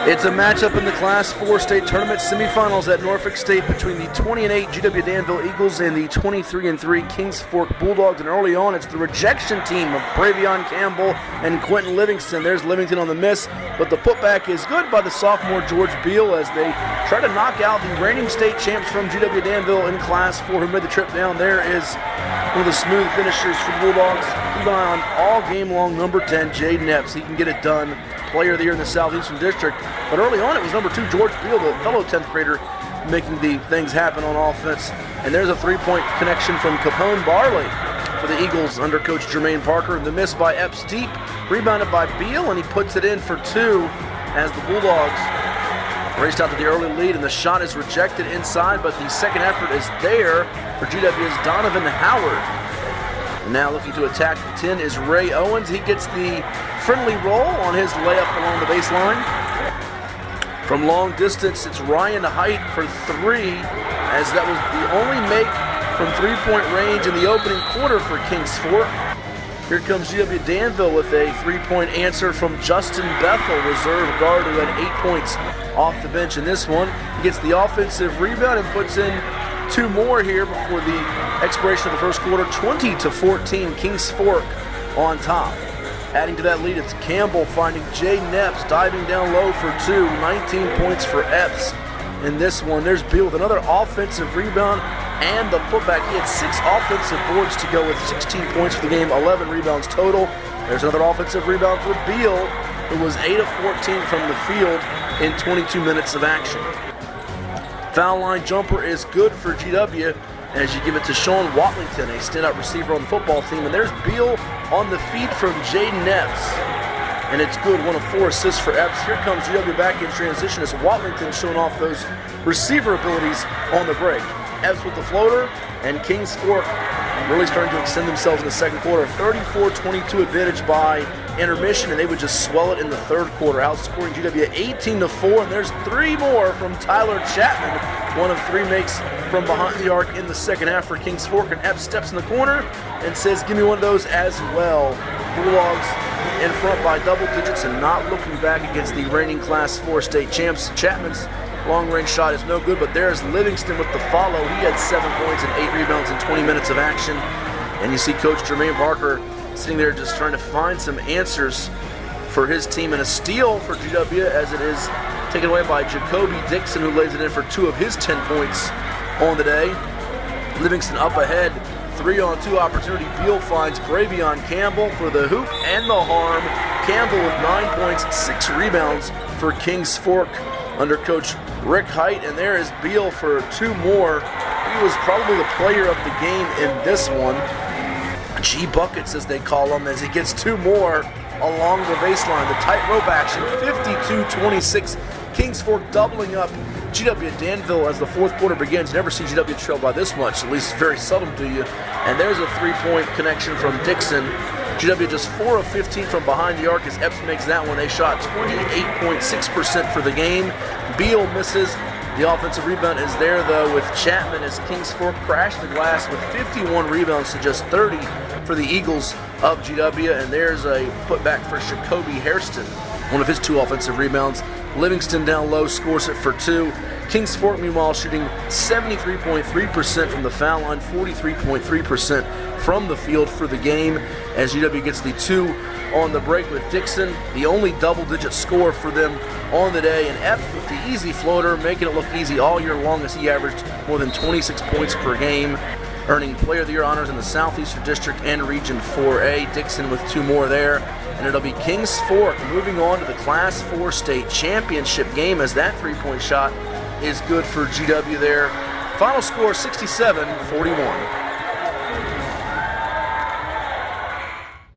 It's a matchup in the Class 4 state tournament semifinals at Norfolk State between the 20-8 GW-Danville Eagles and the 23-3 Kings Fork Bulldogs. And early on, it's the rejection team of Bravion Campbell and Quentin Livingston. There's Livingston on the miss, but the putback is good by the sophomore George Beale as they try to knock out the reigning state champs from GW-Danville in Class 4 who made the trip down. There is one of the smooth finishers for Bulldogs. Keep an eye on all game long number 10, Jayden Epps. He can get it done. Player of the year in the Southeastern District. But early on, it was number 2, George Beale, the fellow 10th grader, making the things happen on offense. And there's a three-point connection from Capone Barley for the Eagles under Coach Jermaine Parker. The miss by Epps deep, rebounded by Beale, and he puts it in for 2 as the Bulldogs raced out to the early lead, and the shot is rejected inside, but the second effort is there for GW's Donovan Howard. Now looking to attack the 10 is Ray Owens. He gets the friendly roll on his layup along the baseline. From long distance, it's Ryan Height for 3, as that was the only make from three-point range in the opening quarter for Kings Fork. Here comes GW-Danville with a three-point answer from Justin Bethel, reserve guard who had 8 points off the bench in this one. He gets the offensive rebound and puts in 2 more here before the expiration of the first quarter. 20-14, Kings Fork on top. Adding to that lead, it's Campbell finding Jayden Epps, diving down low for 2. 19 points for Epps in this one. There's Beale with another offensive rebound and the putback. He had 6 offensive boards to go with 16 points for the game, 11 rebounds total. There's another offensive rebound for Beale, who was 8 of 14 from the field in 22 minutes of action. Foul line jumper is good for GW as you give it to Sean Watlington, a standout receiver on the football team. And there's Beale on the feed from Jayden Epps. And it's good, 1 of 4 assists for Epps. Here comes GW back in transition as Watlington showing off those receiver abilities on the break. Epps with the floater, and Kings Fork really starting to extend themselves in the second quarter. 34-22 advantage by intermission, and they would just swell it in the third quarter, outscoring GW 18-4. And there's 3 more from Tyler Chapman. 1 of 3 makes from behind the arc in the second half for Kings Fork, and Epps steps in the corner and says, give me one of those as well. Bulldogs in front by double digits and not looking back against the reigning Class 4 state champs. Chapman's long-range shot is no good, but there's Livingston with the follow. He had 7 points and 8 rebounds in 20 minutes of action. And you see Coach Jermaine Parker sitting there just trying to find some answers for his team, and a steal for GW as it is taken away by Jakobe Dixon, who lays it in for 2 of his 10 points on the day. Livingston up ahead, 3-on-2 opportunity. Beale finds Bravion Campbell for the hoop and the harm. Campbell with 9 points, 6 rebounds for Kings Fork under Coach Rick Height, and there is Beale for 2 more. He was probably the player of the game in this one. G-Buckets, as they call him, as he gets 2 more along the baseline. The tightrope action, 52-26. Kings Fork doubling up GW-Danville as the fourth quarter begins. You never see GW trail by this much, at least very seldom do you. And there's a 3-point connection from Dixon. GW just 4 of 15 from behind the arc as Epps makes that one. They shot 28.6% for the game. Beale misses. The offensive rebound is there, though, with Chapman as Kings Fork crashed the glass with 51 rebounds to just 30 for the Eagles of GW. And there's a putback for Jacoby Hairston, one of his 2 offensive rebounds. Livingston down low scores it for 2. Kings Fork, meanwhile, shooting 73.3% from the foul line, 43.3% from the field for the game, as GW gets the 2 on the break with Dixon, the only double-digit score for them on the day. And Epps with the easy floater, making it look easy all year long as he averaged more than 26 points per game, earning Player of the Year honors in the Southeastern District and Region 4A. Dixon with 2 more there. And it'll be Kings Fork moving on to the Class 4 state championship game as that 3-point shot is good for GW there. Final score 67-41.